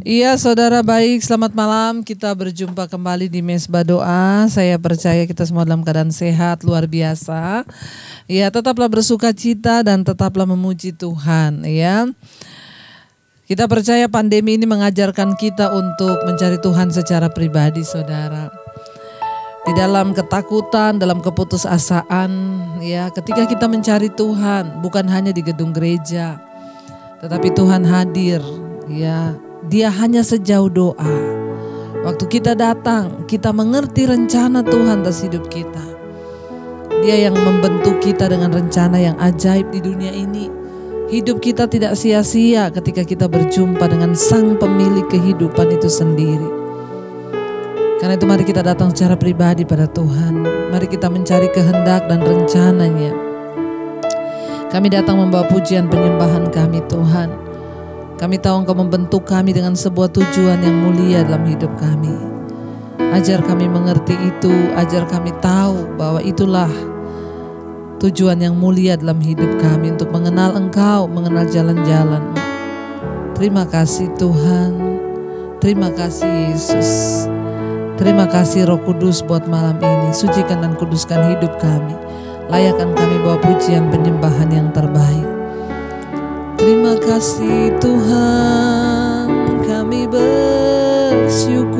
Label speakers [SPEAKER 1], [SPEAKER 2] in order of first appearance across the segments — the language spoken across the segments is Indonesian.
[SPEAKER 1] Iya saudara baik, selamat malam. Kita berjumpa kembali di Mesbah Doa. Saya percaya kita semua dalam keadaan sehat, luar biasa. Ya, tetaplah bersuka cita dan tetaplah memuji Tuhan ya. Kita percaya pandemi ini mengajarkan kita untuk mencari Tuhan secara pribadi saudara. Di dalam ketakutan, dalam keputusasaan ya, ketika kita mencari Tuhan bukan hanya di gedung gereja, tetapi Tuhan hadir ya. Dia hanya sejauh doa. Waktu kita datang, kita mengerti rencana Tuhan atas hidup kita. Dia yang membentuk kita dengan rencana yang ajaib di dunia ini. Hidup kita tidak sia-sia ketika kita berjumpa dengan Sang Pemilik kehidupan itu sendiri. Karena itu mari kita datang secara pribadi pada Tuhan. Mari kita mencari kehendak dan rencananya. Kami datang membawa pujian penyembahan kami Tuhan. Kami tahu Engkau membentuk kami dengan sebuah tujuan yang mulia dalam hidup kami. Ajar kami mengerti itu, ajar kami tahu bahwa itulah tujuan yang mulia dalam hidup kami, untuk mengenal Engkau, mengenal jalan-jalan-Mu. Terima kasih Tuhan, terima kasih Yesus, terima kasih Roh Kudus buat malam ini. Sucikan dan kuduskan hidup kami, layakkan kami bawa pujian penyembahan yang terbaik. Terima kasih Tuhan, kami bersyukur,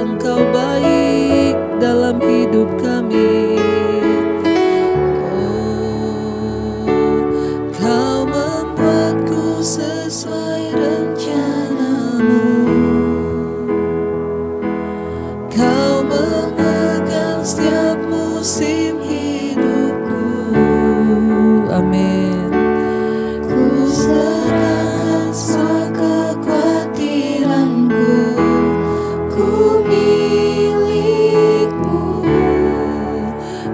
[SPEAKER 1] Engkau baik dalam hidup kami. Oh, Kau membuatku sesuai rencana-Mu, Kau memegang setiap musim hidupku. Amin. Ku serahkan semua kekhawatiranku, ku milik-Mu.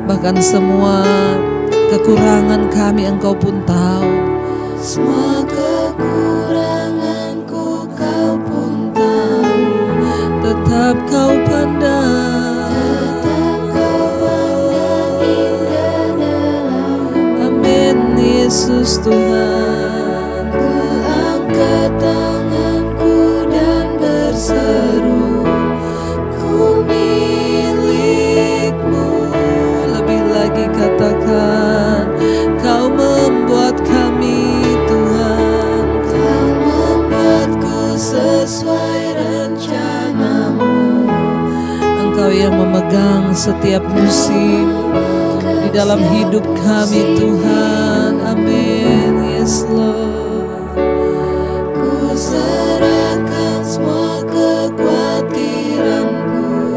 [SPEAKER 1] Bahkan semua kekurangan kami Engkau pun tahu. Semua kekuranganku Kau pun tahu. Tetap Kau pandang, Yesus Tuhan. Ku angkat tanganku dan berseru, ku milik-Mu. Lebih lagi katakan, Kau membuat kami Tuhan. Kau membuatku sesuai rencana-Mu. Engkau yang memegang setiap musim di dalam hidup kami Tuhan. Amin. Yes Lord. Ku serahkan semua kekhawatiranku,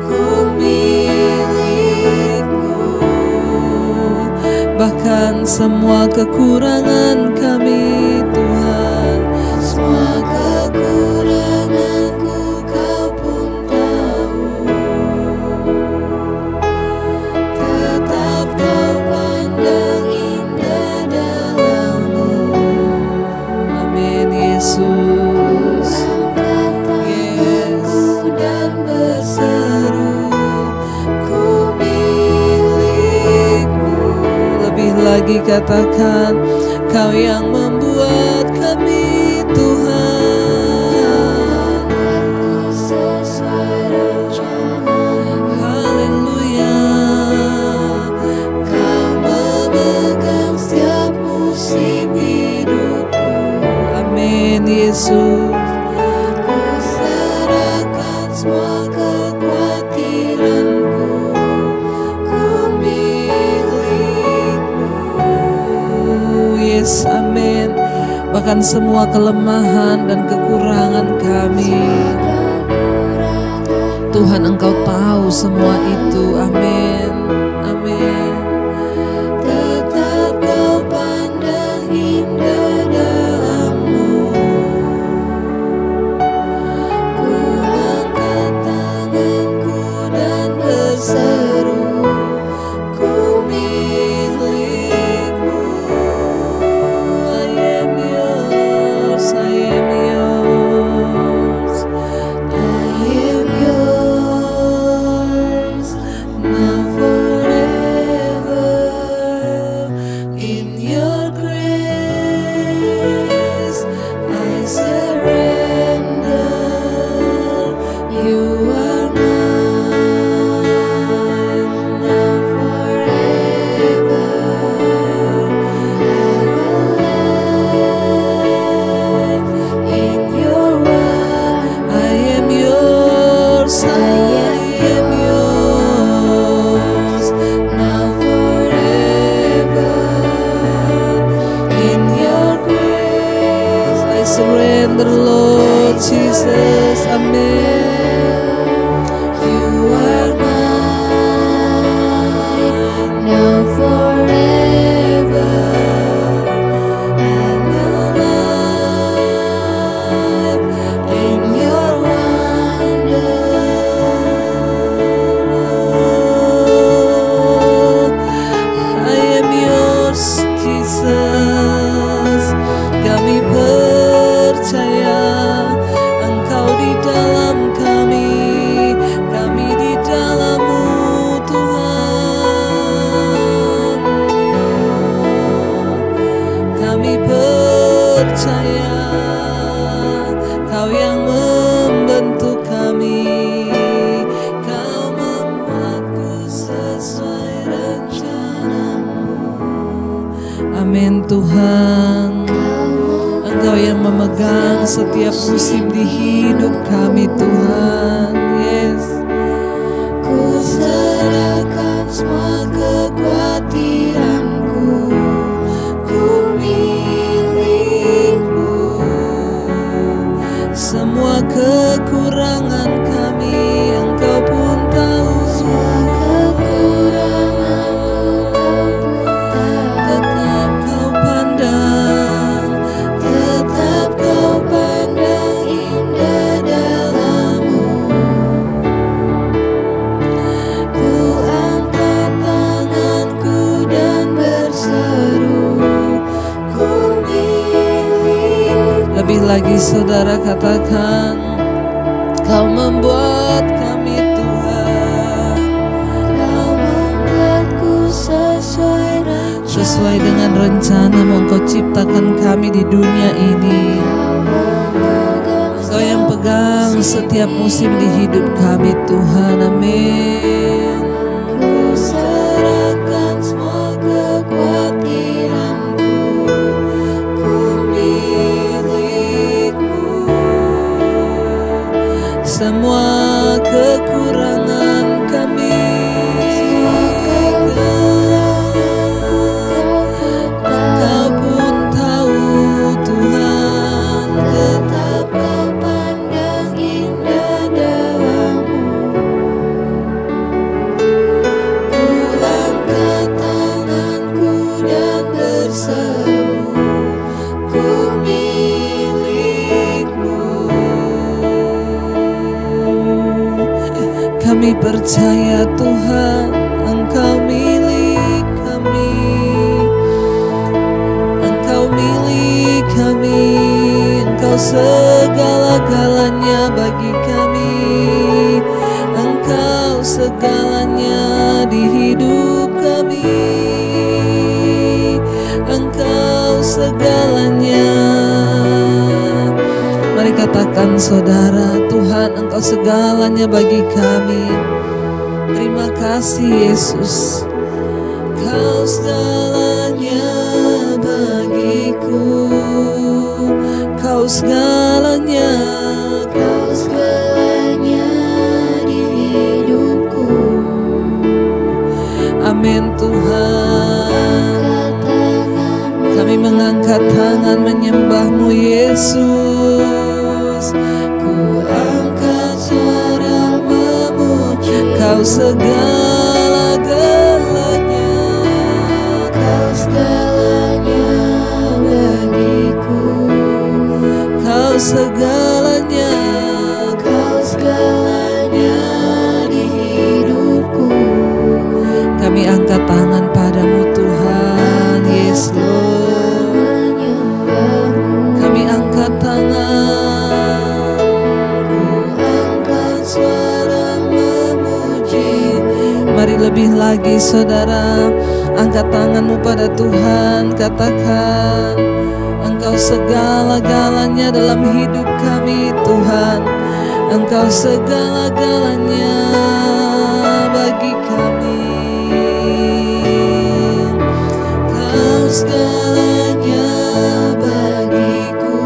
[SPEAKER 1] ku milik-Mu. Bahkan semua kekurangan kami Tuhan, semua kekuranganku Kau pun tahu. Tetap Kau pandang indah dalam-Mu. Amin Yesus. Yes. Dan berseru, ku milik-Mu. Lebih lagi katakan, Kau yang membuat kami Tuhan. Aku sesuai rencana-Mu. Haleluya. Kau memegang setiap musim hidupku. Amin Yesus. Ku serahkan semua kekhawatiranku, ku milik-Mu. Yes, amin. Bahkan semua kelemahan dan kekurangan kami, Tuhan Engkau tahu semua itu. Amin. Amin. Tetap Kau pandang indah dalam-Mu. Ku angkat tanganku dan berseru, ku milik-Mu. I am yours, I am yours, I am yours. Jesus, amin.
[SPEAKER 2] You are mine now forever, and your life in your wonder.
[SPEAKER 1] I am yours, Jesus. Kami percaya Engkau di dalam kami di dalam-Mu, Tuhan. Kami percaya Kau yang membentuk kami, Kau membuatku sesuai rencana-Mu. Amin Tuhan. Engkau yang memegang setiap musim di hidup kami, Tuhan. Yes.
[SPEAKER 2] Ku serahkan semua kekhawatiranku, ku milik-Mu.
[SPEAKER 1] Semua kekurangan kami Engkau pun tahu.
[SPEAKER 2] Semua kekuranganku Kau pun
[SPEAKER 1] Tetap Kau pandang,
[SPEAKER 2] tetap Kau pandang indah dalam-Mu. Ku angkat tanganku dan berseru, ku milik.
[SPEAKER 1] lebih lagi saudara katakan, Kau membuat kami Tuhan
[SPEAKER 2] Kau membuatku
[SPEAKER 1] sesuai dengan rencana-Mu. Engkau ciptakan kami di dunia ini. Kau yang pegang setiap musim di hidup kami, Tuhan. Amin.
[SPEAKER 2] Ku serahkan semua kekhawatiranku, ku milik-Mu.
[SPEAKER 1] Semua kekurangan kami Kau pun tahu, Tuhan.
[SPEAKER 2] Tetap Kau pandang indah dalam-Mu. Ku angkat tanganku dan berseru, ku milik-Mu.
[SPEAKER 1] Kami percaya Tuhan, Engkau milik kami. Engkau milik kami, Engkau segala-galanya bagi kami. Engkau segalanya di hidup kami. Engkau segalanya. Mari katakan saudara, Tuhan Engkau segalanya bagi kami. Terima kasih Yesus. Kau segalanya bagiku, Kau segalanya,
[SPEAKER 2] Kau segalanya di hidupku.
[SPEAKER 1] amin Tuhan.
[SPEAKER 2] Angkat tanganmu,
[SPEAKER 1] Kami mengangkat tangan menyembah-Mu Yesus.
[SPEAKER 2] ku angkat suara memuji.
[SPEAKER 1] Kau segala-galanya,
[SPEAKER 2] Kau segalanya bagiku.
[SPEAKER 1] Kau segalanya,
[SPEAKER 2] Kau segalanya di hidupku.
[SPEAKER 1] kami angkat tangan padamu Tuhan. Yes Lord.
[SPEAKER 2] Menyembah-Mu,
[SPEAKER 1] Kami angkat tangan.
[SPEAKER 2] ku angkat suara memuji.
[SPEAKER 1] Mari lebih lagi saudara, angkat tanganmu pada Tuhan. Katakan, Engkau segala-galanya dalam hidup kami Tuhan. Engkau segala-galanya bagi kami. Kau
[SPEAKER 2] Segalanya bagiku.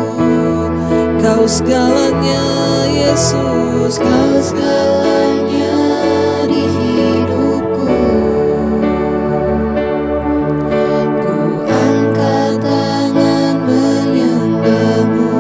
[SPEAKER 1] Kau segalanya Yesus.
[SPEAKER 2] Kau segalanya di hidupku. Ku angkat tangan menyembah-Mu.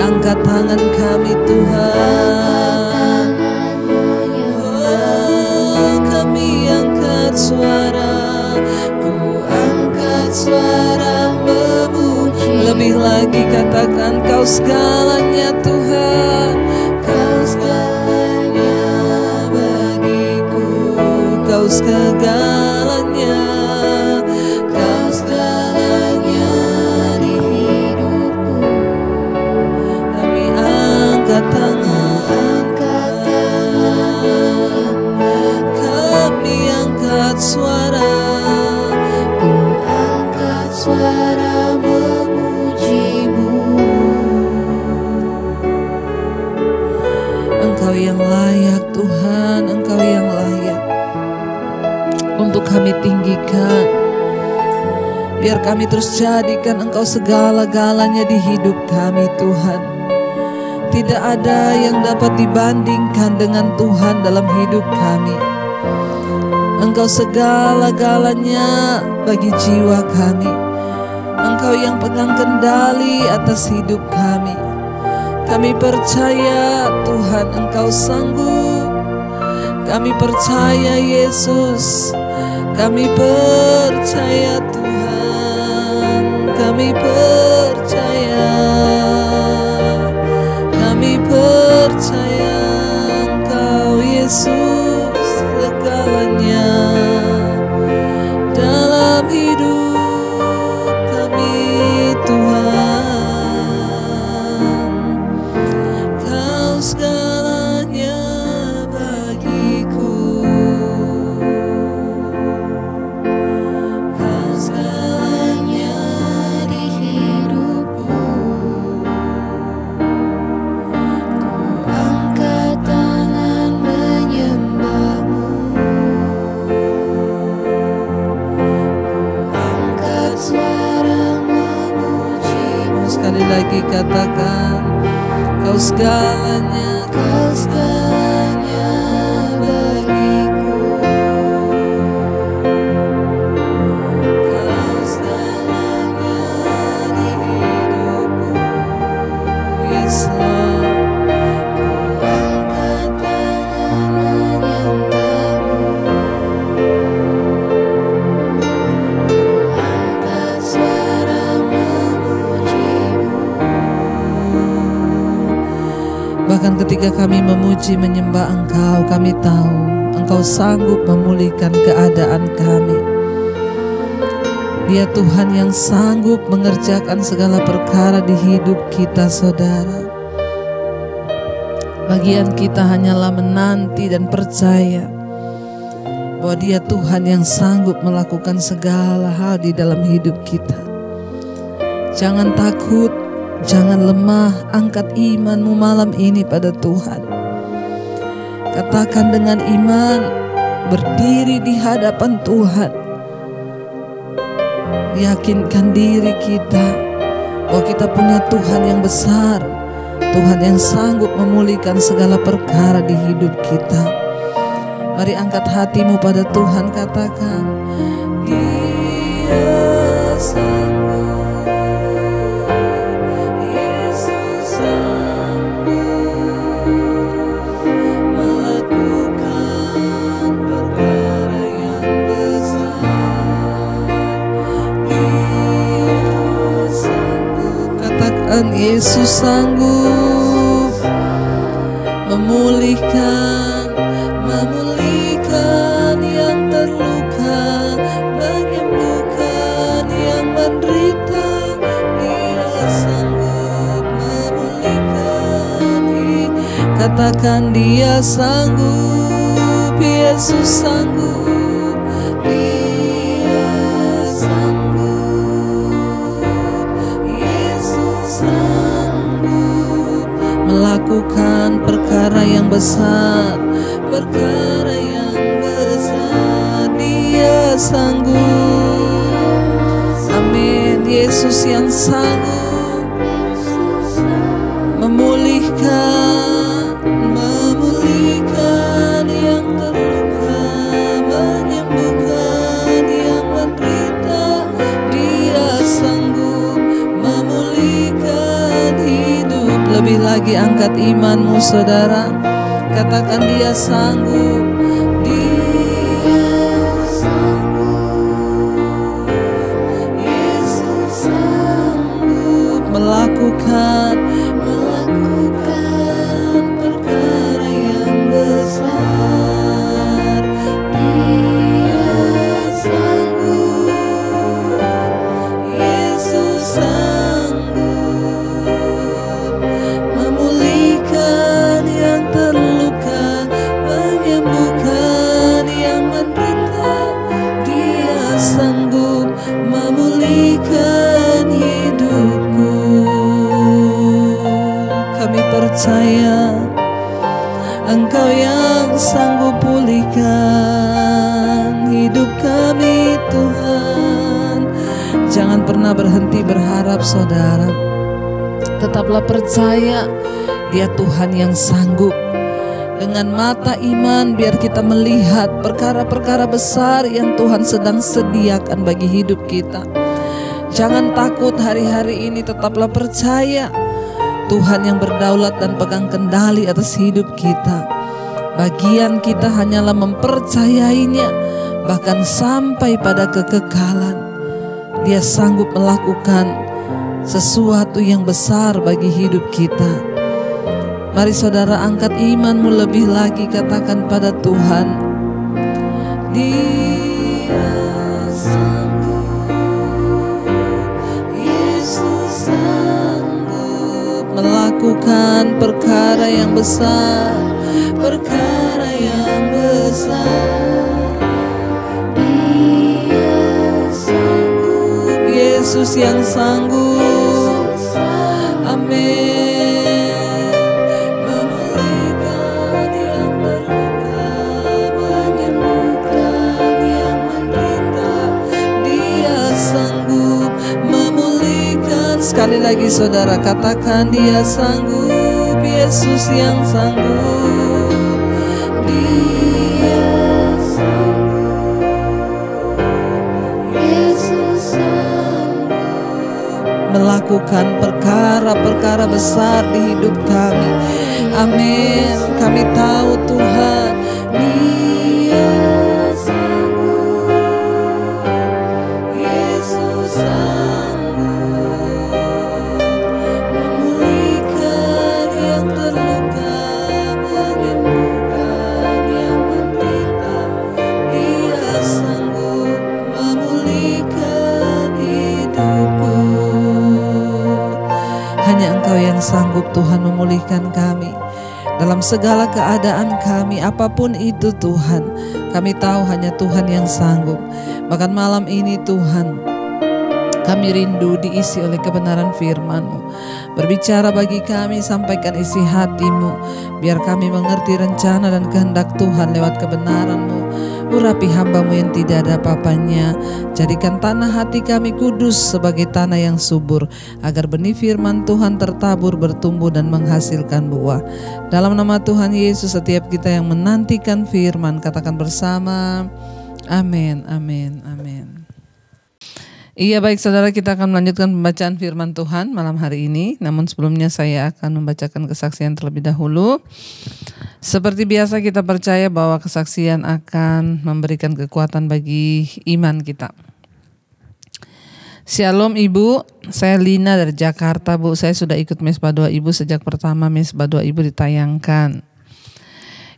[SPEAKER 1] angkat tangan kami Tuhan. Oh, kami angkat suara, ku angkat suara memuji. Lebih lagi katakan Kau segalanya Tuhan, Kau segalanya bagiku, Kau segalanya, Kau segalanya di hidupku. Kami angkat tangan, kami angkat suara,
[SPEAKER 2] Ku angkat suara memuji-Mu.
[SPEAKER 1] Engkau yang layak Tuhan, Engkau yang layak untuk kami tinggikan. Biar kami terus jadikan Engkau segala-galanya di hidup kami Tuhan. Tidak ada yang dapat dibandingkan dengan Tuhan dalam hidup kami. Engkau segala-galanya bagi jiwa kami. Engkau yang pegang kendali atas hidup kami. Kami percaya Tuhan Engkau sanggup. Kami percaya Yesus. Kami percaya Tuhan. Kami percaya. Kami percaya Engkau Yesus segalanya dalam hidup kami Tuhan. Kau segalanya bagiku, Kau
[SPEAKER 2] Segalanya di hidupku. Ku angkat tangan menyembah-Mu. Ku angkat suara memuji-Mu.
[SPEAKER 1] sekali lagi katakan Kau segalanya.
[SPEAKER 2] Kau segalanya bagiku. Kau segalanya di hidupku.
[SPEAKER 1] Yes Lord.
[SPEAKER 2] Ku angkat tangan menyembah-Mu. Ku angkat suara memuji-Mu.
[SPEAKER 1] Bahkan ketika kami memuji menyembah Engkau, kami tahu Engkau sanggup memulihkan keadaan kami. Dia Tuhan yang sanggup mengerjakan segala perkara di hidup kita, saudara. Bagian kita hanyalah menanti dan percaya bahwa Dia Tuhan yang sanggup melakukan segala hal di dalam hidup kita. Jangan takut, jangan lemah, angkat imanmu malam ini pada Tuhan. Katakan dengan iman, berdiri di hadapan Tuhan. Yakinkan diri kita bahwa kita punya Tuhan yang besar, Tuhan yang sanggup memulihkan segala perkara di hidup kita. Mari angkat hatimu pada Tuhan, katakan, Dia sanggup, Yesus sanggup melakukan perkara yang besar. Dia sanggup, katakan Yesus sanggup memulihkan yang terluka, menyembuhkan yang menderita. Dia sanggup memulihkan. Katakan Dia sanggup, Yesus sanggup. Dia sanggup, Yesus sanggup melakukan perkara yang besar, perkara yang besar. Dia sanggup. Amin. Yesus yang sanggup memulihkan yang terluka, menyembuhkan yang menderita. Dia sanggup memulihkan hidup. lebih lagi angkat imanmu saudara. Katakan dia sanggup. Dia sanggup. Yesus sanggup melakukan perkara yang besar. Dia sanggup. Yesus sanggup memulihkan yang terluka, menyembuhkan yang menderita. Dia sanggup memulihkan hidupku. Kami percaya Engkau yang sanggup pulihkan hidup kami Tuhan. Jangan pernah berhenti berharap saudara. Tetaplah percaya Dia Tuhan yang sanggup. Dengan mata iman biar kita melihat perkara-perkara besar yang Tuhan sedang sediakan bagi hidup kita. Jangan takut hari-hari ini, tetaplah percaya Tuhan yang berdaulat dan pegang kendali atas hidup kita. Bagian kita hanyalah mempercayainya, bahkan sampai pada kekekalan. Dia sanggup melakukan sesuatu yang besar bagi hidup kita. Mari saudara angkat imanmu lebih lagi, katakan pada Tuhan, Dia sanggup. Yesus sanggup melakukan perkara yang besar, perkara yang besar. Dia sanggup. Yesus yang sanggup. Amin. Memulihkan yang terluka, menyembuhkan yang menderita. Dia sanggup memulihkan. Sekali lagi saudara katakan, Dia sanggup. Yesus yang sanggup. Dia sanggup. Yesus sanggup melakukan perkara-perkara besar di hidup kami. Amin. Kami tahu Tuhan, Dia sanggup. Yesus sanggup memulihkan yang terluka, menyembuhkan yang menderita. Dia sanggup memulihkan hidupku. Hanya Engkau yang sanggup Tuhan memulihkan kami dalam segala keadaan kami, apapun itu Tuhan. Kami tahu hanya Tuhan yang sanggup. Bahkan malam ini Tuhan, kami rindu diisi oleh kebenaran firman-Mu. Berbicara bagi kami, sampaikan isi hati-Mu, biar kami mengerti rencana dan kehendak Tuhan lewat kebenaran-Mu. Urapi hamba-Mu yang tidak ada apa-apanya. Jadikan tanah hati kami kudus sebagai tanah yang subur, agar benih firman Tuhan tertabur, bertumbuh dan menghasilkan buah. Dalam nama Tuhan Yesus, setiap kita yang menantikan firman, katakan bersama, amin, amin, amin. Iya, baik saudara, kita akan melanjutkan pembacaan firman Tuhan malam hari ini. Namun sebelumnya saya akan membacakan kesaksian terlebih dahulu. Seperti biasa kita percaya bahwa kesaksian akan memberikan kekuatan bagi iman kita. Shalom Ibu, saya Lina dari Jakarta Bu. Saya sudah ikut Mesbah Doa Ibu sejak pertama Mesbah Doa Ibu ditayangkan.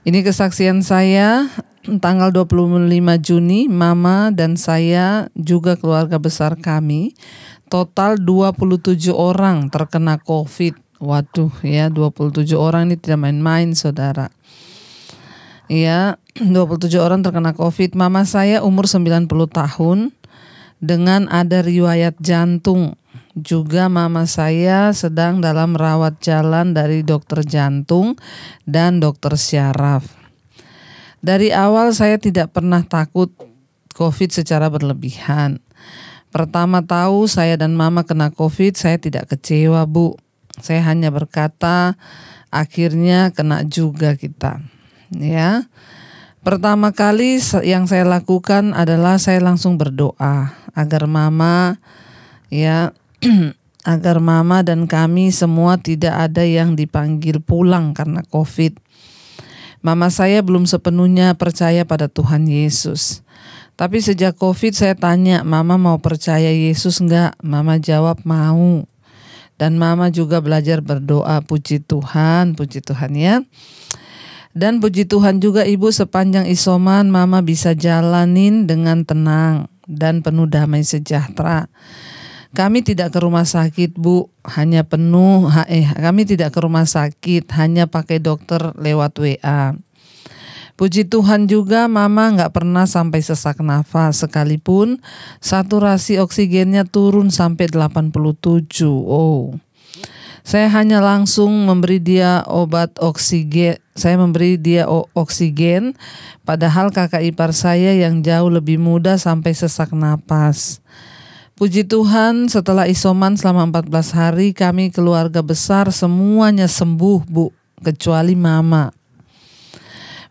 [SPEAKER 1] Ini kesaksian saya. Tanggal 25 Juni, Mama dan saya juga keluarga besar kami, total 27 orang terkena COVID. Waduh ya, 27 orang ini tidak main-main saudara. Ya, 27 orang terkena COVID. Mama saya umur 90 tahun dengan ada riwayat jantung. Juga mama saya sedang dalam rawat jalan dari dokter jantung dan dokter syaraf. Dari awal saya tidak pernah takut COVID secara berlebihan. Pertama tahu saya dan mama kena COVID, saya tidak kecewa Bu. Saya hanya berkata, akhirnya kena juga kita. Ya. Pertama kali yang saya lakukan adalah saya langsung berdoa agar mama ya agar Mama dan kami semua tidak ada yang dipanggil pulang karena COVID. Mama saya belum sepenuhnya percaya pada Tuhan Yesus. Tapi sejak COVID saya tanya, Mama mau percaya Yesus enggak? Mama jawab mau. Dan Mama juga belajar berdoa, puji Tuhan ya. Dan puji Tuhan juga Ibu, sepanjang isoman Mama bisa jalanin dengan tenang dan penuh damai sejahtera. Kami tidak ke rumah sakit Bu, kami tidak ke rumah sakit, hanya pakai dokter lewat WA. Puji Tuhan juga Mama nggak pernah sampai sesak nafas, sekalipun saturasi oksigennya turun sampai 87. Oh, saya hanya langsung memberi dia oksigen, padahal kakak ipar saya yang jauh lebih muda sampai sesak napas. Puji Tuhan, setelah isoman selama 14 hari kami keluarga besar semuanya sembuh Bu, kecuali Mama.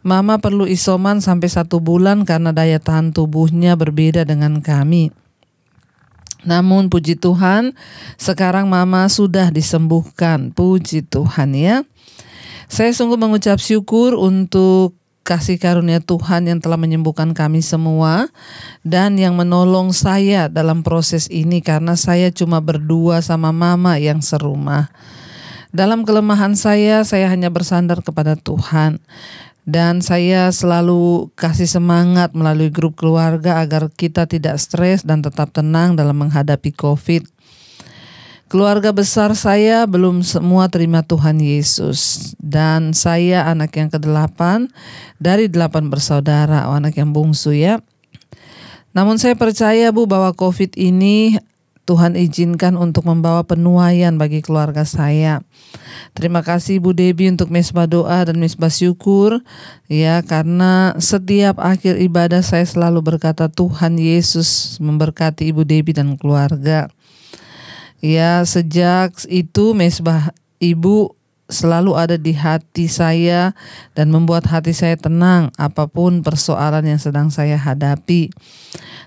[SPEAKER 1] Mama perlu isoman sampai 1 bulan karena daya tahan tubuhnya berbeda dengan kami. Namun puji Tuhan, sekarang Mama sudah disembuhkan. Puji Tuhan ya. Saya sungguh mengucap syukur untuk kasih karunia Tuhan yang telah menyembuhkan kami semua dan yang menolong saya dalam proses ini, karena saya cuma berdua sama Mama yang serumah. Dalam kelemahan saya hanya bersandar kepada Tuhan. Dan saya selalu kasih semangat melalui grup keluarga agar kita tidak stres dan tetap tenang dalam menghadapi COVID. Keluarga besar saya belum semua terima Tuhan Yesus. Dan saya anak yang ke-8 dari 8 bersaudara, anak yang bungsu ya. Namun saya percaya Bu bahwa COVID ini Tuhan izinkan untuk membawa penuaian bagi keluarga saya. Terima kasih Bu Debbie untuk mesbah doa dan mesbah syukur ya, karena setiap akhir ibadah saya selalu berkata Tuhan Yesus memberkati Ibu Debbie dan keluarga. Ya, sejak itu mesbah Ibu selalu ada di hati saya dan membuat hati saya tenang apapun persoalan yang sedang saya hadapi.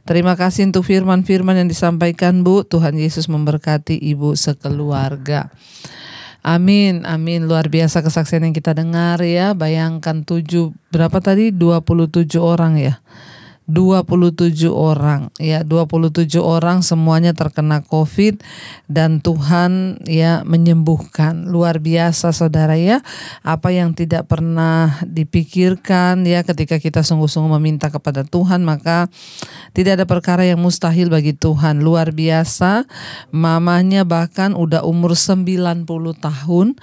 [SPEAKER 1] Terima kasih untuk firman-firman yang disampaikan Bu. Tuhan Yesus memberkati Ibu sekeluarga. Amin, amin. Luar biasa kesaksian yang kita dengar ya. Bayangkan 27 orang ya. 27 orang ya, 27 orang semuanya terkena COVID dan Tuhan ya menyembuhkan. Luar biasa saudara ya, apa yang tidak pernah dipikirkan ya, ketika kita sungguh-sungguh meminta kepada Tuhan maka tidak ada perkara yang mustahil bagi Tuhan. Luar biasa, mamanya bahkan udah umur 90 tahun,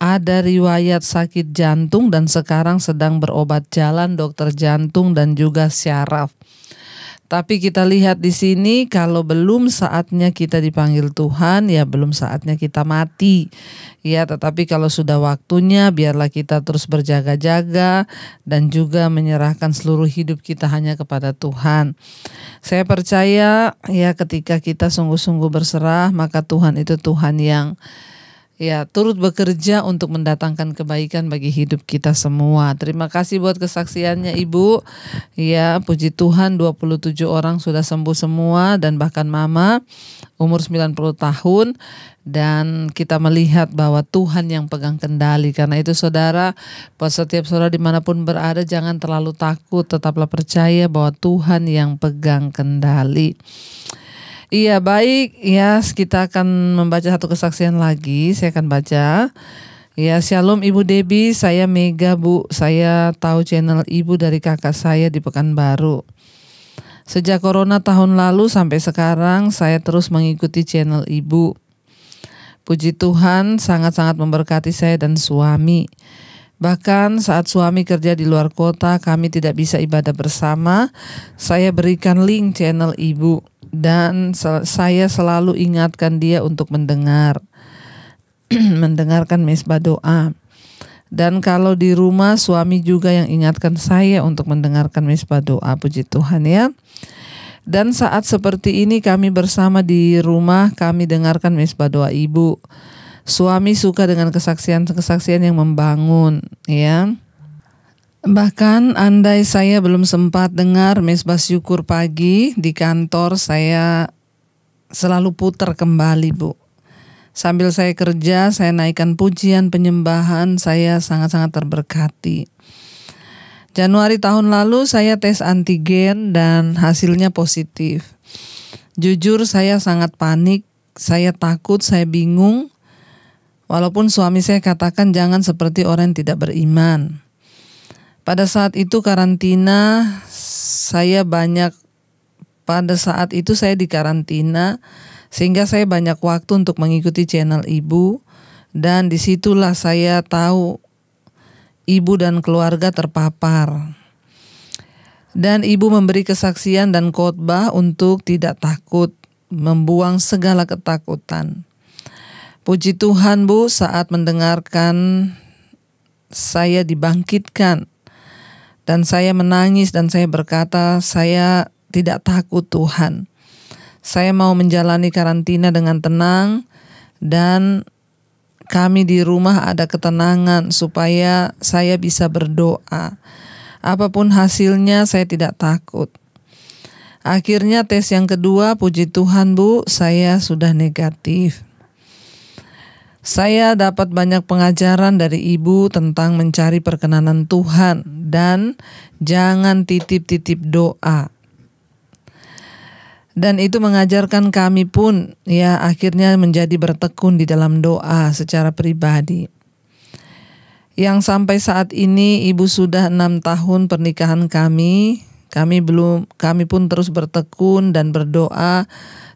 [SPEAKER 1] ada riwayat sakit jantung dan sekarang sedang berobat jalan dokter jantung dan juga syaraf. Tapi kita lihat di sini, kalau belum saatnya kita dipanggil Tuhan, ya belum saatnya kita mati. Ya, tetapi kalau sudah waktunya, biarlah kita terus berjaga-jaga dan juga menyerahkan seluruh hidup kita hanya kepada Tuhan. Saya percaya ya, ketika kita sungguh-sungguh berserah, maka Tuhan itu Tuhan yang ya turut bekerja untuk mendatangkan kebaikan bagi hidup kita semua. Terima kasih buat kesaksiannya Ibu. Ya, puji Tuhan 27 orang sudah sembuh semua dan bahkan Mama umur 90 tahun. Dan kita melihat bahwa Tuhan yang pegang kendali. Karena itu saudara, buat setiap saudara dimanapun berada, jangan terlalu takut, tetaplah percaya bahwa Tuhan yang pegang kendali. Iya, baik ya, kita akan membaca satu kesaksian lagi. Saya akan baca. Ya, Shalom Ibu Debbie, saya Mega Bu. Saya tahu channel Ibu dari kakak saya di Pekanbaru. Sejak Corona tahun lalu sampai sekarang saya terus mengikuti channel Ibu. Puji Tuhan sangat-sangat memberkati saya dan suami. Bahkan saat suami kerja di luar kota, kami tidak bisa ibadah bersama. Saya berikan link channel Ibu. Dan saya selalu ingatkan dia untuk mendengarkan mesbah doa. Dan kalau di rumah, suami juga yang ingatkan saya untuk mendengarkan mesbah doa. Puji Tuhan ya. Dan saat seperti ini kami bersama di rumah, kami dengarkan mesbah doa Ibu. Suami suka dengan kesaksian-kesaksian yang membangun ya. Bahkan andai saya belum sempat dengar mesbah syukur pagi di kantor, saya selalu putar kembali Bu. Sambil saya kerja, saya naikkan pujian penyembahan, saya sangat-sangat terberkati. Januari tahun lalu saya tes antigen dan hasilnya positif. Jujur saya sangat panik, saya takut, saya bingung. Walaupun suami saya katakan jangan seperti orang yang tidak beriman. Pada saat itu karantina, pada saat itu saya di karantina, sehingga saya banyak waktu untuk mengikuti channel ibu, dan disitulah saya tahu ibu dan keluarga terpapar. Dan ibu memberi kesaksian dan khotbah untuk tidak takut, membuang segala ketakutan. Puji Tuhan Bu, saat mendengarkan saya dibangkitkan, dan saya menangis dan saya berkata, saya tidak takut Tuhan. Saya mau menjalani karantina dengan tenang dan kami di rumah ada ketenangan supaya saya bisa berdoa. Apapun hasilnya saya tidak takut. Akhirnya tes yang kedua, puji Tuhan Bu, saya sudah negatif. Saya dapat banyak pengajaran dari ibu tentang mencari perkenanan Tuhan dan jangan titip-titip doa. Dan itu mengajarkan kami pun ya akhirnya menjadi bertekun di dalam doa secara pribadi. Yang sampai saat ini ibu sudah 6 tahun pernikahan kami. Kami pun terus bertekun dan berdoa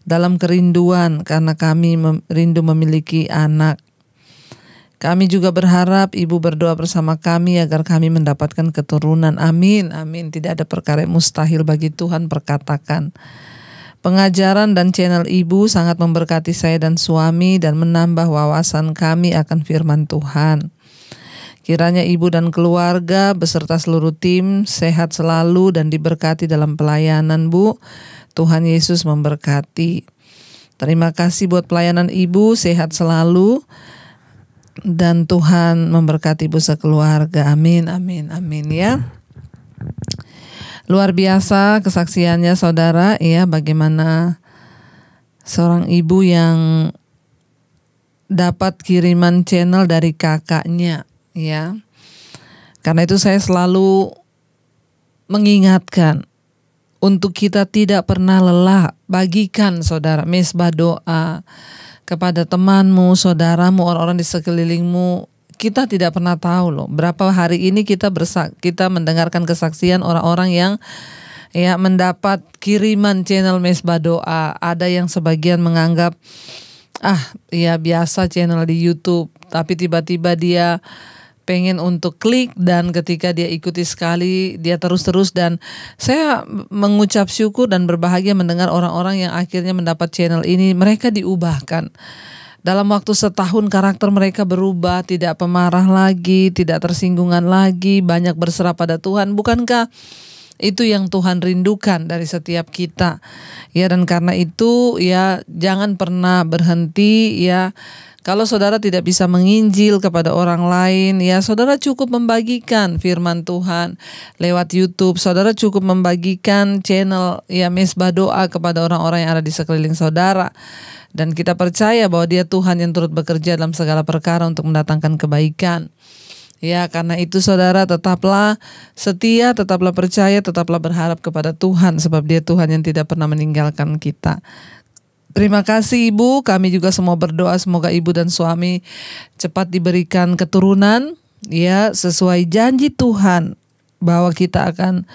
[SPEAKER 1] dalam kerinduan karena kami rindu memiliki anak. Kami juga berharap ibu berdoa bersama kami agar kami mendapatkan keturunan. Amin, amin. Tidak ada perkara yang mustahil bagi Tuhan, perkatakan. Pengajaran dan channel ibu sangat memberkati saya dan suami dan menambah wawasan kami akan firman Tuhan. Kiranya ibu dan keluarga beserta seluruh tim sehat selalu dan diberkati dalam pelayanan Bu. Tuhan Yesus memberkati. Terima kasih buat pelayanan ibu, sehat selalu. Dan Tuhan memberkati ibu sekeluarga. Amin, amin, amin ya. Luar biasa kesaksiannya saudara ya, bagaimana seorang ibu yang dapat kiriman channel dari kakaknya ya. Karena itu saya selalu mengingatkan untuk kita tidak pernah lelah, bagikan saudara mesbah doa kepada temanmu, saudaramu, orang-orang di sekelilingmu. Kita tidak pernah tahu loh berapa hari ini kita mendengarkan kesaksian orang-orang yang ya mendapat kiriman channel mesbah doa. Ada yang sebagian menganggap ya biasa channel di YouTube, tapi tiba-tiba dia pengen untuk klik dan ketika dia ikuti sekali dia terus-terus, dan saya mengucap syukur dan berbahagia mendengar orang-orang yang akhirnya mendapat channel ini. Mereka diubahkan dalam waktu setahun, karakter mereka berubah, tidak pemarah lagi, tidak tersinggungan lagi, banyak berserah pada Tuhan. Bukankah itu yang Tuhan rindukan dari setiap kita ya? Dan karena itu ya jangan pernah berhenti ya. Kalau saudara tidak bisa menginjil kepada orang lain, ya saudara cukup membagikan firman Tuhan lewat YouTube. Saudara cukup membagikan channel ya mesbah doa kepada orang-orang yang ada di sekeliling saudara. Dan kita percaya bahwa dia Tuhan yang turut bekerja dalam segala perkara untuk mendatangkan kebaikan. Ya, karena itu saudara tetaplah setia, tetaplah percaya, tetaplah berharap kepada Tuhan, sebab dia Tuhan yang tidak pernah meninggalkan kita. Terima kasih Ibu, kami juga semua berdoa semoga Ibu dan suami cepat diberikan keturunan ya sesuai janji Tuhan bahwa kita akan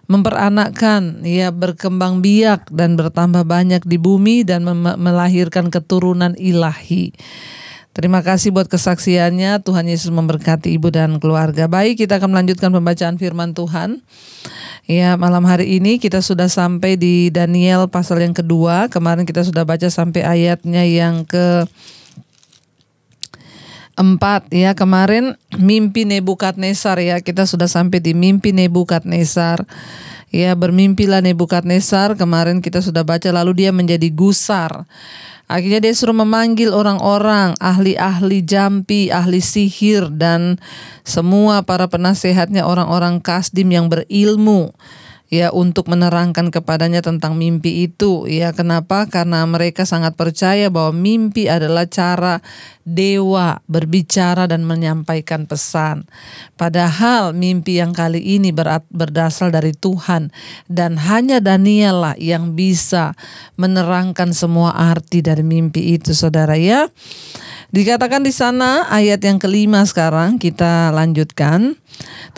[SPEAKER 1] memperanakkan ya, berkembang biak dan bertambah banyak di bumi dan melahirkan keturunan ilahi. Terima kasih buat kesaksiannya. Tuhan Yesus memberkati ibu dan keluarga. Baik, kita akan melanjutkan pembacaan firman Tuhan. Ya, malam hari ini kita sudah sampai di Daniel pasal yang kedua. Kemarin kita sudah baca sampai ayatnya yang ke-4 ya. Kemarin mimpi Nebukadnezar ya. Kita sudah sampai di mimpi Nebukadnezar. Ya, bermimpilah Nebukadnezar. Kemarin kita sudah baca, lalu dia menjadi gusar. Akhirnya dia suruh memanggil orang-orang, ahli-ahli jampi, ahli sihir, dan semua para penasehatnya, orang-orang kasdim yang berilmu. ya untuk menerangkan kepadanya tentang mimpi itu. Ya, kenapa? Karena mereka sangat percaya bahwa mimpi adalah cara dewa berbicara dan menyampaikan pesan. Padahal mimpi yang kali ini berdasar dari Tuhan, dan hanya Daniel lah yang bisa menerangkan semua arti dari mimpi itu, saudara ya. Dikatakan di sana ayat yang kelima, sekarang kita lanjutkan.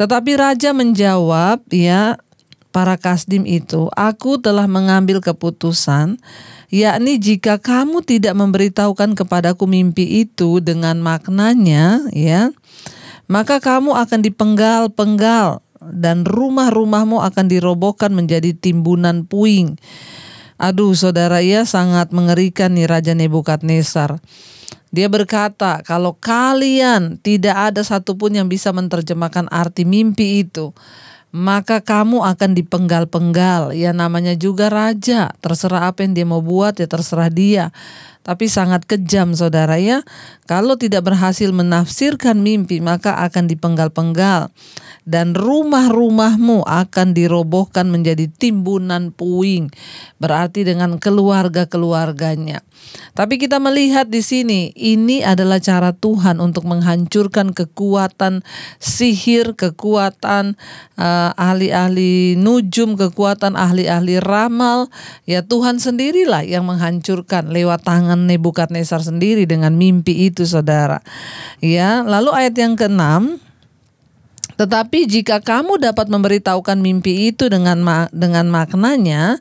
[SPEAKER 1] Tetapi raja menjawab, ya, para kasdim itu, aku telah mengambil keputusan, yakni jika kamu tidak memberitahukan kepadaku mimpi itu dengan maknanya, ya, maka kamu akan dipenggal-penggal dan rumah-rumahmu akan dirobohkan menjadi timbunan puing. Aduh, saudara ya, sangat mengerikan nih Raja Nebukadnezar. Dia berkata, kalau kalian tidak ada satupun yang bisa menerjemahkan arti mimpi itu, maka kamu akan dipenggal-penggal. Ya, namanya juga raja, terserah apa yang dia mau buat, ya terserah dia. Tapi sangat kejam, saudara ya. Kalau tidak berhasil menafsirkan mimpi, maka akan dipenggal-penggal. Dan rumah-rumahmu akan dirobohkan menjadi timbunan puing. Berarti dengan keluarga-keluarganya. Tapi kita melihat di sini, ini adalah cara Tuhan untuk menghancurkan kekuatan sihir, kekuatan ahli-ahli nujum, kekuatan ahli-ahli ramal. Ya, Tuhan sendirilah yang menghancurkan lewat tangan Nebukadnezar sendiri dengan mimpi itu, saudara. Ya, lalu ayat yang ke-6. Tetapi jika kamu dapat memberitahukan mimpi itu dengan maknanya,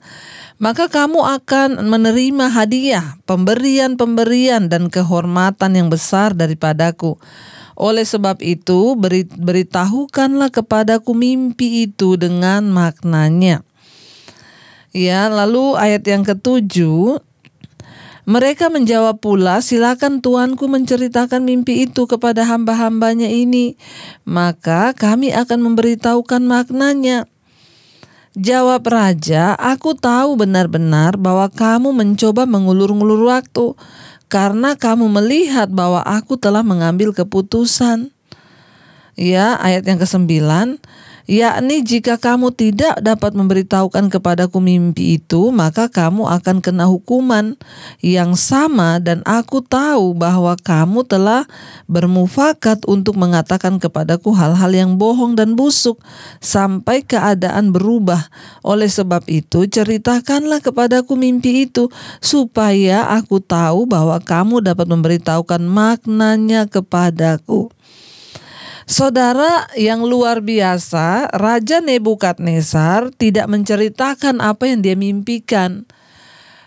[SPEAKER 1] maka kamu akan menerima hadiah, pemberian-pemberian dan kehormatan yang besar daripadaku. Oleh sebab itu, beritahukanlah kepadaku mimpi itu dengan maknanya. Ya, lalu ayat yang ke-7. Mereka menjawab pula, silakan tuanku menceritakan mimpi itu kepada hamba-hambanya ini, maka kami akan memberitahukan maknanya. Jawab raja, aku tahu benar-benar bahwa kamu mencoba mengulur-ngulur waktu, karena kamu melihat bahwa aku telah mengambil keputusan. Ya, ayat yang ke-9. Yakni jika kamu tidak dapat memberitahukan kepadaku mimpi itu, maka kamu akan kena hukuman yang sama, dan aku tahu bahwa kamu telah bermufakat untuk mengatakan kepadaku hal-hal yang bohong dan busuk sampai keadaan berubah. Oleh sebab itu, ceritakanlah kepadaku mimpi itu supaya aku tahu bahwa kamu dapat memberitahukan maknanya kepadaku. Saudara yang luar biasa, Raja Nebukadnezar tidak menceritakan apa yang dia mimpikan.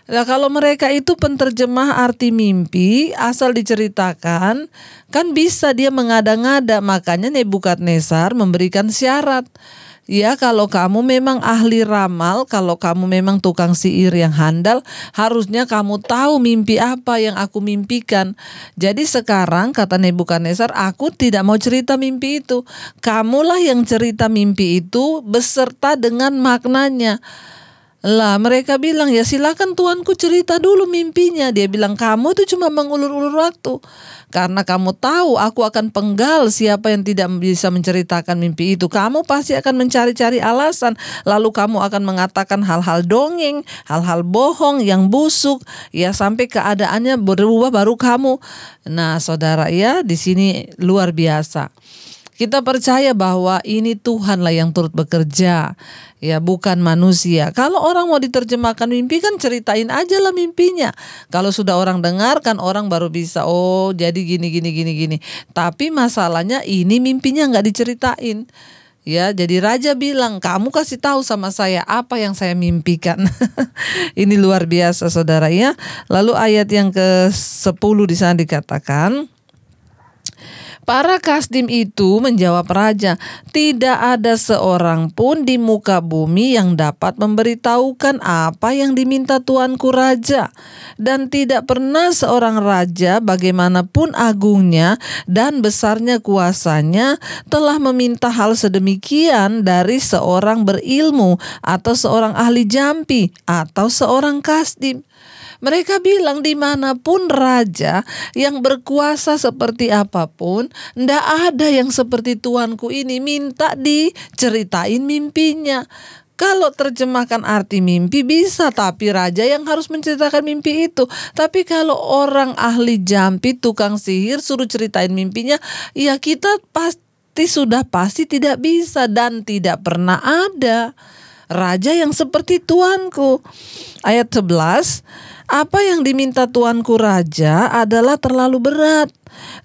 [SPEAKER 1] Nah, kalau mereka itu penterjemah arti mimpi, asal diceritakan, kan bisa dia mengada-ngada. Makanya Nebukadnezar memberikan syarat. Ya, kalau kamu memang ahli ramal, kalau kamu memang tukang sihir yang handal, harusnya kamu tahu mimpi apa yang aku mimpikan. Jadi sekarang kata Nebukadnezar, aku tidak mau cerita mimpi itu. Kamulah yang cerita mimpi itu beserta dengan maknanya. Lah mereka bilang, ya silakan tuanku cerita dulu mimpinya. Dia bilang, kamu itu cuma mengulur-ulur waktu. Karena kamu tahu aku akan penggal siapa yang tidak bisa menceritakan mimpi itu. Kamu pasti akan mencari-cari alasan. Lalu kamu akan mengatakan hal-hal dongeng, hal-hal bohong yang busuk. Ya sampai keadaannya berubah baru kamu. Nah saudara ya, di sini luar biasa. Kita percaya bahwa ini Tuhanlah yang turut bekerja, ya bukan manusia. Kalau orang mau diterjemahkan mimpi kan ceritain aja lah mimpinya. Kalau sudah orang dengar kan orang baru bisa, oh jadi gini. Tapi masalahnya ini mimpinya nggak diceritain. Ya, jadi raja bilang, kamu kasih tahu sama saya apa yang saya mimpikan. Ini luar biasa saudara ya. Lalu ayat yang ke-10 di sana dikatakan, para kasdim itu menjawab raja, tidak ada seorang pun di muka bumi yang dapat memberitahukan apa yang diminta tuanku raja. Dan tidak pernah seorang raja bagaimanapun agungnya dan besarnya kuasanya telah meminta hal sedemikian dari seorang berilmu atau seorang ahli jampi atau seorang kasdim. Mereka bilang dimanapun raja yang berkuasa seperti apapun, ndak ada yang seperti tuanku ini minta diceritain mimpinya. Kalau terjemahkan arti mimpi bisa, tapi raja yang harus menceritakan mimpi itu. Tapi kalau orang ahli jampi, tukang sihir suruh ceritain mimpinya, ya kita pasti tidak bisa dan tidak pernah ada raja yang seperti tuanku. Ayat 11, apa yang diminta tuanku raja adalah terlalu berat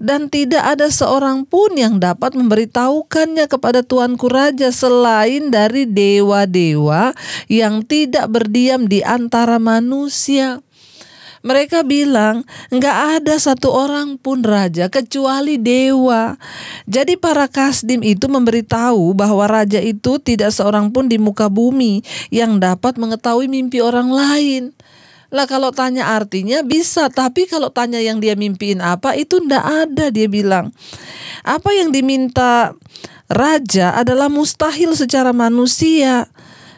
[SPEAKER 1] dan tidak ada seorang pun yang dapat memberitahukannya kepada tuanku raja selain dari dewa-dewa yang tidak berdiam di antara manusia. Mereka bilang nggak ada satu orang pun raja kecuali dewa. Jadi para kasdim itu memberitahu bahwa raja itu tidak seorang pun di muka bumi yang dapat mengetahui mimpi orang lain. Lah kalau tanya artinya bisa, tapi kalau tanya yang dia mimpiin apa itu ndak ada, dia bilang. Apa yang diminta raja adalah mustahil secara manusia.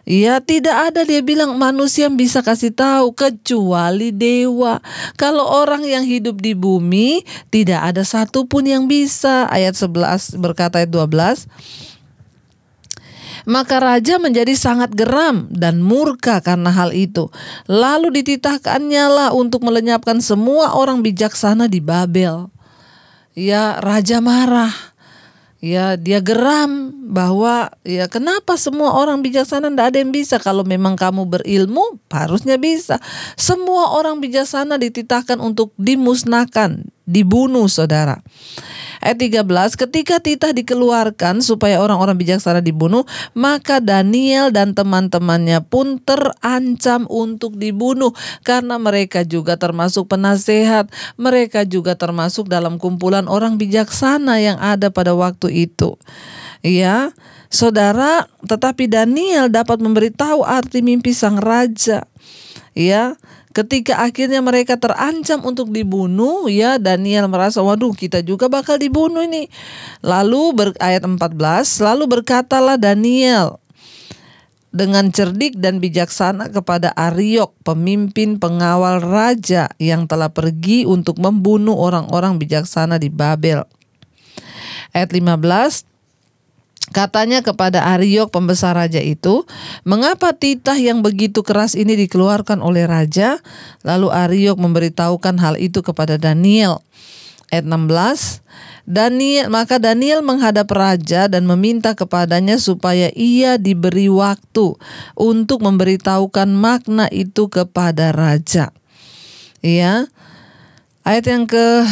[SPEAKER 1] Ya tidak ada, dia bilang, manusia yang bisa kasih tahu kecuali dewa. Kalau orang yang hidup di bumi tidak ada satupun yang bisa. Ayat 11 berkata, ayat 12. Maka raja menjadi sangat geram dan murka karena hal itu. Lalu dititahkannya lah untuk melenyapkan semua orang bijaksana di Babel. Ya, raja marah. Ya, dia geram bahwa ya kenapa semua orang bijaksana tidak ada yang bisa. Kalau memang kamu berilmu harusnya bisa. Semua orang bijaksana dititahkan untuk dimusnahkan, dibunuh, saudara. Ayat 13, ketika titah dikeluarkan supaya orang-orang bijaksana dibunuh, maka Daniel dan teman-temannya pun terancam untuk dibunuh karena mereka juga termasuk penasehat, mereka juga termasuk dalam kumpulan orang bijaksana yang ada pada waktu itu. Ya, saudara, tetapi Daniel dapat memberitahu arti mimpi sang raja. Ya, ketika akhirnya mereka terancam untuk dibunuh, ya Daniel merasa, waduh kita juga bakal dibunuh ini. Lalu ayat 14, lalu berkatalah Daniel dengan cerdik dan bijaksana kepada Ariok, pemimpin pengawal raja yang telah pergi untuk membunuh orang-orang bijaksana di Babel. Ayat 15, katanya kepada Ariok pembesar raja itu, mengapa titah yang begitu keras ini dikeluarkan oleh raja? Lalu Ariok memberitahukan hal itu kepada Daniel. Ayat 16, maka Daniel menghadap raja dan meminta kepadanya supaya ia diberi waktu untuk memberitahukan makna itu kepada raja. Ya. Ayat yang ke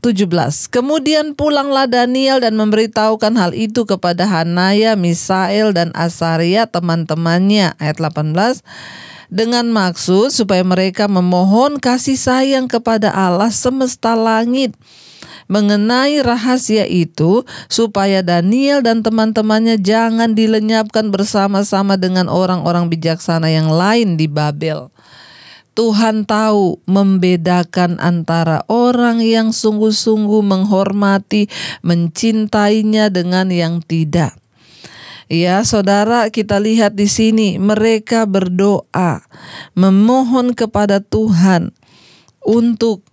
[SPEAKER 1] 17. Kemudian pulanglah Daniel dan memberitahukan hal itu kepada Hanaya, Misael dan Asaria teman-temannya. Ayat 18. Dengan maksud supaya mereka memohon kasih sayang kepada Allah semesta langit mengenai rahasia itu, supaya Daniel dan teman-temannya jangan dilenyapkan bersama-sama dengan orang-orang bijaksana yang lain di Babel. Tuhan tahu membedakan antara orang yang sungguh-sungguh menghormati, mencintainya dengan yang tidak. Ya, saudara, kita lihat di sini mereka berdoa, memohon kepada Tuhan untuk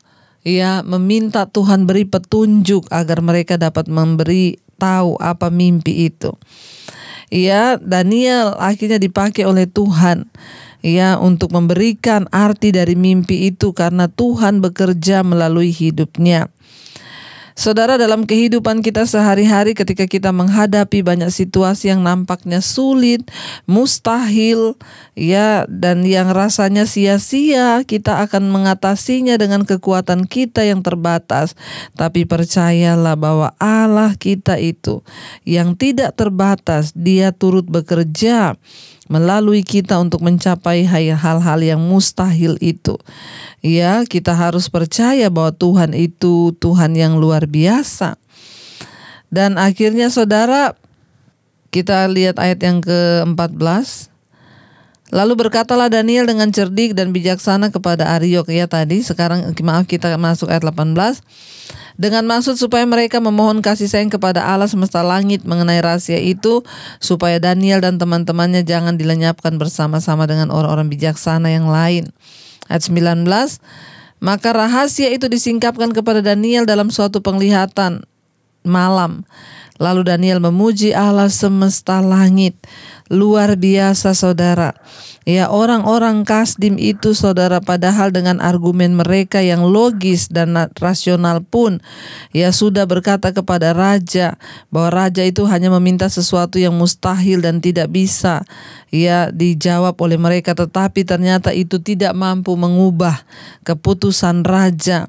[SPEAKER 1] meminta Tuhan beri petunjuk agar mereka dapat memberi tahu apa mimpi itu. Ya, Daniel akhirnya dipakai oleh Tuhan untuk memberikan arti dari mimpi itu karena Tuhan bekerja melalui hidupnya. Saudara, dalam kehidupan kita sehari-hari ketika kita menghadapi banyak situasi yang nampaknya sulit, mustahil, dan yang rasanya sia-sia, kita akan mengatasinya dengan kekuatan kita yang terbatas. Tapi percayalah bahwa Allah kita itu yang tidak terbatas, Dia turut bekerja melalui kita untuk mencapai hal-hal yang mustahil itu. Ya, kita harus percaya bahwa Tuhan itu Tuhan yang luar biasa. Dan akhirnya saudara, kita lihat ayat yang ke-14. Lalu berkatalah Daniel dengan cerdik dan bijaksana kepada Ariok. Ya tadi, sekarang kita masuk ayat 18. Dengan maksud supaya mereka memohon kasih sayang kepada Allah semesta langit mengenai rahasia itu, supaya Daniel dan teman-temannya jangan dilenyapkan bersama-sama dengan orang-orang bijaksana yang lain. Ayat 19, maka rahasia itu disingkapkan kepada Daniel dalam suatu penglihatan malam. Lalu Daniel memuji Allah semesta langit. Luar biasa saudara. Ya, orang-orang Kasdim itu saudara, padahal dengan argumen mereka yang logis dan rasional pun ya sudah berkata kepada raja bahwa raja itu hanya meminta sesuatu yang mustahil dan tidak bisa ya dijawab oleh mereka, tetapi ternyata itu tidak mampu mengubah keputusan raja.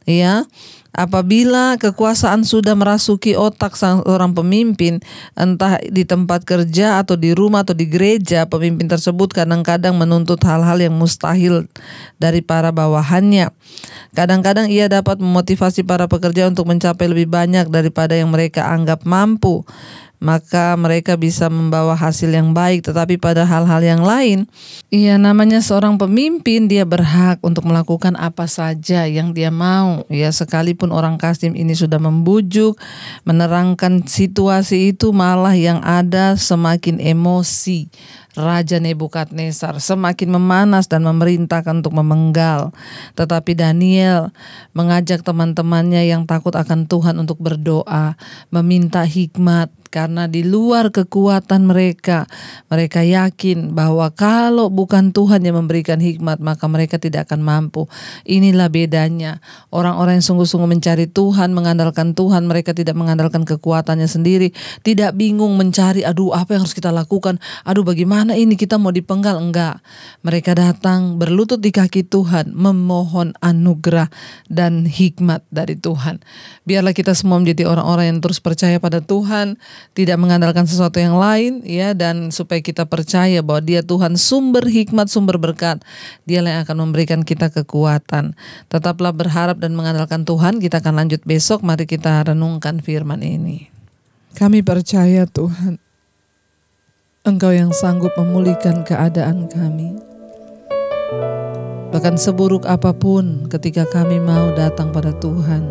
[SPEAKER 1] Ya, apabila kekuasaan sudah merasuki otak seorang pemimpin, entah di tempat kerja atau di rumah atau di gereja, pemimpin tersebut kadang-kadang menuntut hal-hal yang mustahil dari para bawahannya. Kadang-kadang ia dapat memotivasi para pekerja untuk mencapai lebih banyak daripada yang mereka anggap mampu. Maka mereka bisa membawa hasil yang baik. Tetapi pada hal-hal yang lain, ya namanya seorang pemimpin, dia berhak untuk melakukan apa saja yang dia mau. Ya, sekalipun orang Kasdim ini sudah membujuk, menerangkan situasi itu, malah yang ada semakin emosi. Raja Nebukadnezar semakin memanas dan memerintahkan untuk memenggal. Tetapi Daniel mengajak teman-temannya yang takut akan Tuhan untuk berdoa, meminta hikmat. Karena di luar kekuatan mereka, mereka yakin bahwa kalau bukan Tuhan yang memberikan hikmat, maka mereka tidak akan mampu. Inilah bedanya. Orang-orang yang sungguh-sungguh mencari Tuhan, mengandalkan Tuhan, mereka tidak mengandalkan kekuatannya sendiri. Tidak bingung mencari, aduh apa yang harus kita lakukan, aduh bagaimana ini kita mau dipenggal, enggak. Mereka datang berlutut di kaki Tuhan, memohon anugerah dan hikmat dari Tuhan. Biarlah kita semua menjadi orang-orang yang terus percaya pada Tuhan, tidak mengandalkan sesuatu yang lain, ya, dan supaya kita percaya bahwa Dia Tuhan sumber hikmat, sumber berkat. Dialah yang akan memberikan kita kekuatan. Tetaplah berharap dan mengandalkan Tuhan. Kita akan lanjut besok. Mari kita renungkan firman ini. Kami percaya Tuhan, Engkau yang sanggup memulihkan keadaan kami. Bahkan seburuk apapun, ketika kami mau datang pada Tuhan,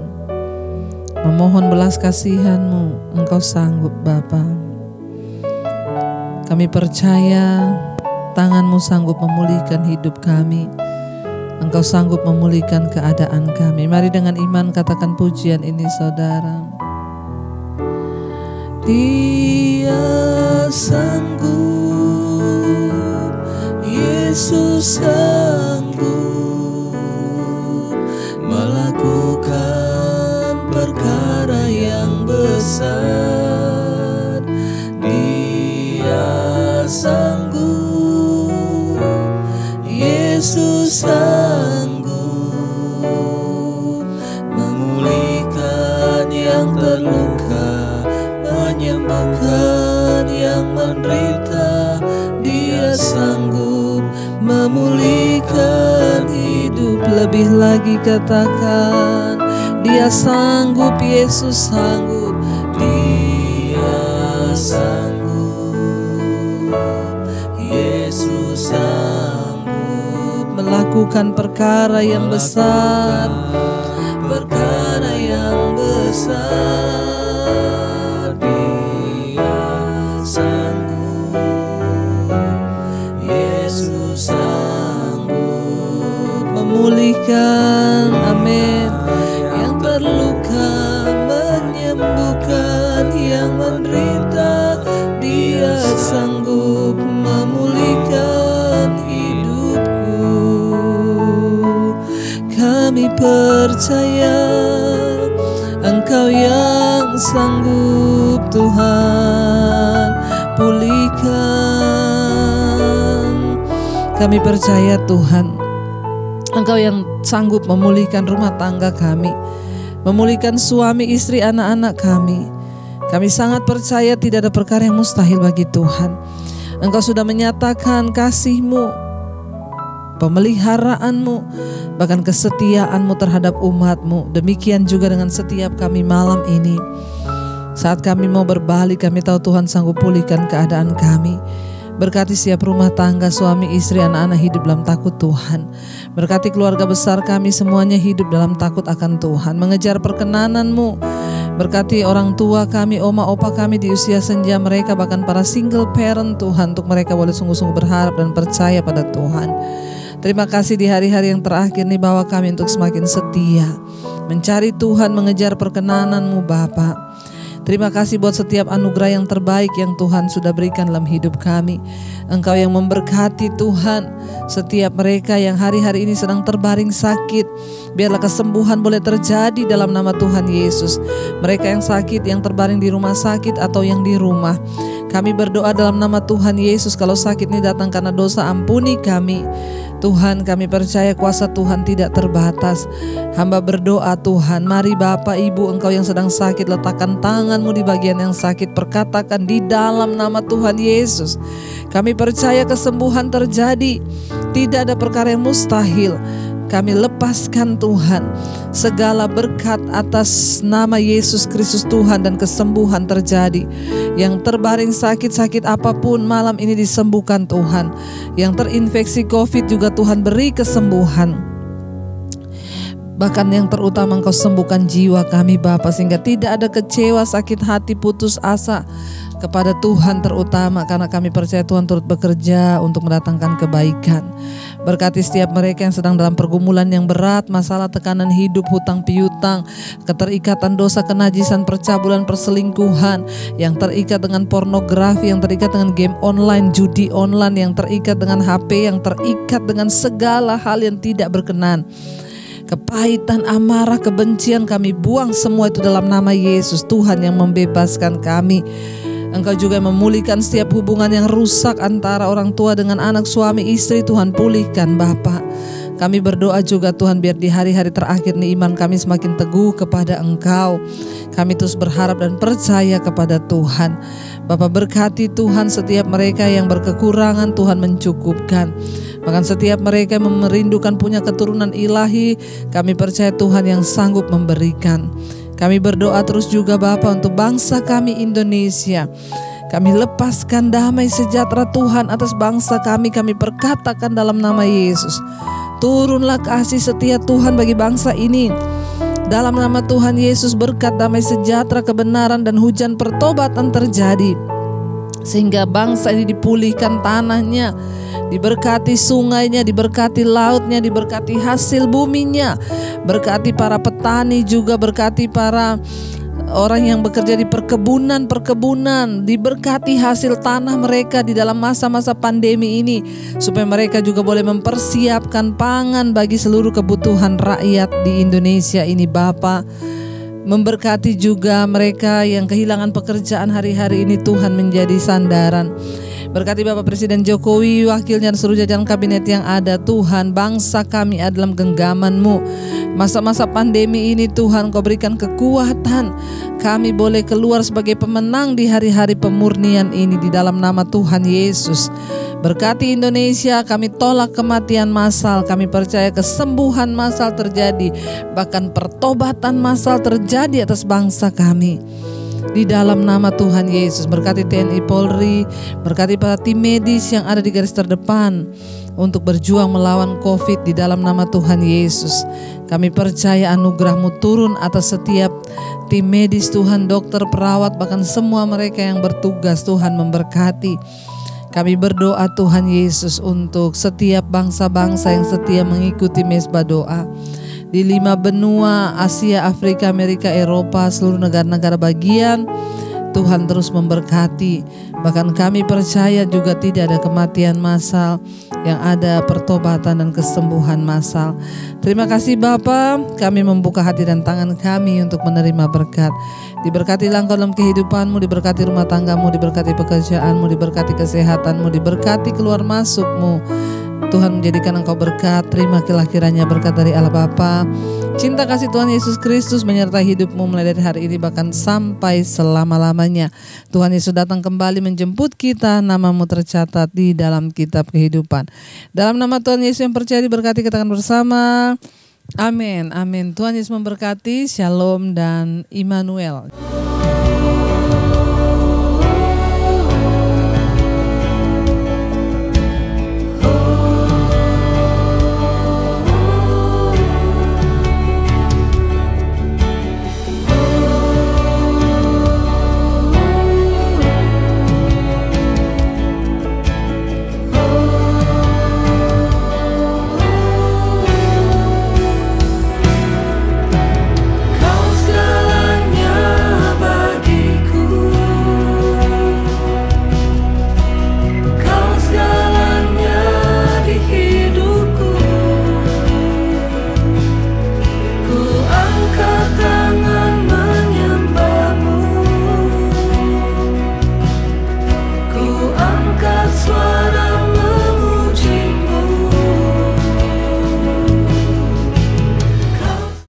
[SPEAKER 1] memohon belas kasihan-Mu, Engkau sanggup Bapa. Kami percaya tangan-Mu sanggup memulihkan hidup kami. Engkau sanggup memulihkan keadaan kami. Mari dengan iman katakan pujian ini saudara. Dia sanggup, Yesus sanggup melakukan perkara yang besar. Dia sanggup, Yesus sanggup memulihkan yang terluka, menyembuhkan yang menderita. Dia sanggup memulihkan hidup. Lebih lagi katakan, Dia sanggup, Yesus sanggup. Dia sanggup, Yesus sanggup melakukan perkara yang besar, perkara yang besar. Dia sanggup, Yesus sanggup memulihkan, amin, yang terluka, menyembuhkan yang menderita. Dia sanggup memulihkan hidupku. Kami percaya Engkau yang sanggup Tuhan pulihkan. Kami percaya Tuhan, Engkau yang sanggup memulihkan rumah tangga kami, memulihkan suami, istri, anak-anak kami. Kami sangat percaya tidak ada perkara yang mustahil bagi Tuhan. Engkau sudah menyatakan kasih-Mu, pemeliharaanmu, bahkan kesetiaanmu terhadap umatmu. Demikian juga dengan setiap kami malam ini. Saat kami mau berbalik, kami tahu Tuhan sanggup pulihkan keadaan kami. Berkati setiap rumah tangga, suami, istri, anak-anak hidup dalam takut Tuhan. Berkati keluarga besar kami semuanya hidup dalam takut akan Tuhan, mengejar perkenanan-Mu. Berkati orang tua kami, oma opa kami di usia senja mereka, bahkan para single parent Tuhan, untuk mereka boleh sungguh-sungguh berharap dan percaya pada Tuhan. Terima kasih di hari-hari yang terakhir ini, bawa kami untuk semakin setia mencari Tuhan, mengejar perkenanan-Mu Bapa. Terima kasih buat setiap anugerah yang terbaik yang Tuhan sudah berikan dalam hidup kami. Engkau yang memberkati Tuhan setiap mereka yang hari-hari ini sedang terbaring sakit. Biarlah kesembuhan boleh terjadi dalam nama Tuhan Yesus. Mereka yang sakit, yang terbaring di rumah sakit atau yang di rumah, kami berdoa dalam nama Tuhan Yesus, kalau sakit ini datang karena dosa, ampuni kami. Tuhan, kami percaya kuasa Tuhan tidak terbatas. Hamba berdoa Tuhan, mari Bapak Ibu, Engkau yang sedang sakit, letakkan tanganmu di bagian yang sakit, perkatakan di dalam nama Tuhan Yesus. Kami percaya kesembuhan terjadi, tidak ada perkara yang mustahil. Kami lepaskan Tuhan segala berkat atas nama Yesus Kristus Tuhan, dan kesembuhan terjadi. Yang terbaring sakit-sakit apapun malam ini disembuhkan Tuhan. Yang terinfeksi COVID juga Tuhan beri kesembuhan. Bahkan yang terutama Engkau sembuhkan jiwa kami Bapa, sehingga tidak ada kecewa, sakit hati, putus asa kepada Tuhan terutama, karena kami percaya Tuhan turut bekerja untuk mendatangkan kebaikan. Berkati setiap mereka yang sedang dalam pergumulan yang berat, masalah tekanan hidup, hutang piutang, keterikatan dosa, kenajisan, percabulan, perselingkuhan, yang terikat dengan pornografi, yang terikat dengan game online, judi online, yang terikat dengan HP, yang terikat dengan segala hal yang tidak berkenan. Kepahitan, amarah, kebencian kami buang semua itu dalam nama Yesus. Tuhan yang membebaskan kami. Engkau juga memulihkan setiap hubungan yang rusak antara orang tua dengan anak, suami, istri. Tuhan pulihkan Bapa. Kami berdoa juga Tuhan, biar di hari-hari terakhir ini iman kami semakin teguh kepada Engkau. Kami terus berharap dan percaya kepada Tuhan. Bapa, berkati Tuhan setiap mereka yang berkekurangan, Tuhan mencukupkan. Bahkan setiap mereka yang merindukan punya keturunan ilahi, kami percaya Tuhan yang sanggup memberikan. Kami berdoa terus juga Bapa untuk bangsa kami Indonesia. Kami lepaskan damai sejahtera Tuhan atas bangsa kami. Kami perkatakan dalam nama Yesus, turunlah kasih setia Tuhan bagi bangsa ini. Dalam nama Tuhan Yesus, berkat damai sejahtera, kebenaran dan hujan pertobatan terjadi, sehingga bangsa ini dipulihkan tanahnya, diberkati sungainya, diberkati lautnya, diberkati hasil buminya. Berkati para petani juga, berkati para orang yang bekerja di perkebunan, diberkati hasil tanah mereka di dalam masa-masa pandemi ini, supaya mereka juga boleh mempersiapkan pangan bagi seluruh kebutuhan rakyat di Indonesia ini Bapa. Memberkati juga mereka yang kehilangan pekerjaan hari-hari ini, Tuhan menjadi sandaran. Berkati Bapak Presiden Jokowi, wakilnya dan seluruh jajaran kabinet yang ada. Tuhan, bangsa kami adalah genggaman-Mu. Masa-masa pandemi ini Tuhan, Kau berikan kekuatan. Kami boleh keluar sebagai pemenang di hari-hari pemurnian ini di dalam nama Tuhan Yesus. Berkati Indonesia, kami tolak kematian massal. Kami percaya kesembuhan massal terjadi, bahkan pertobatan massal terjadi atas bangsa kami. Di dalam nama Tuhan Yesus, berkati TNI Polri, berkati para tim medis yang ada di garis terdepan untuk berjuang melawan COVID di dalam nama Tuhan Yesus. Kami percaya anugerah-Mu turun atas setiap tim medis Tuhan, dokter, perawat, bahkan semua mereka yang bertugas. Tuhan memberkati. Kami berdoa Tuhan Yesus untuk setiap bangsa-bangsa yang setia mengikuti Mezbah Doa. Di 5 benua, Asia, Afrika, Amerika, Eropa, seluruh negara-negara bagian, Tuhan terus memberkati. Bahkan kami percaya juga tidak ada kematian massal, yang ada pertobatan dan kesembuhan massal. Terima kasih Bapa, kami membuka hati dan tangan kami untuk menerima berkat. Diberkatilah Engkau dalam kehidupan-Mu, diberkati rumah tangga-Mu, diberkati pekerjaan-Mu, diberkati kesehatan-Mu, diberkati keluar masuk-Mu. Tuhan menjadikan Engkau berkat. Terima kiranya berkat dari Allah Bapa, cinta kasih Tuhan Yesus Kristus menyertai hidupmu mulai dari hari ini bahkan sampai selama-lamanya. Tuhan Yesus datang kembali menjemput kita, nama-Mu tercatat di dalam kitab kehidupan. Dalam nama Tuhan Yesus yang percaya diberkati, katakan bersama, amin, amin. Tuhan Yesus memberkati. Shalom dan Immanuel.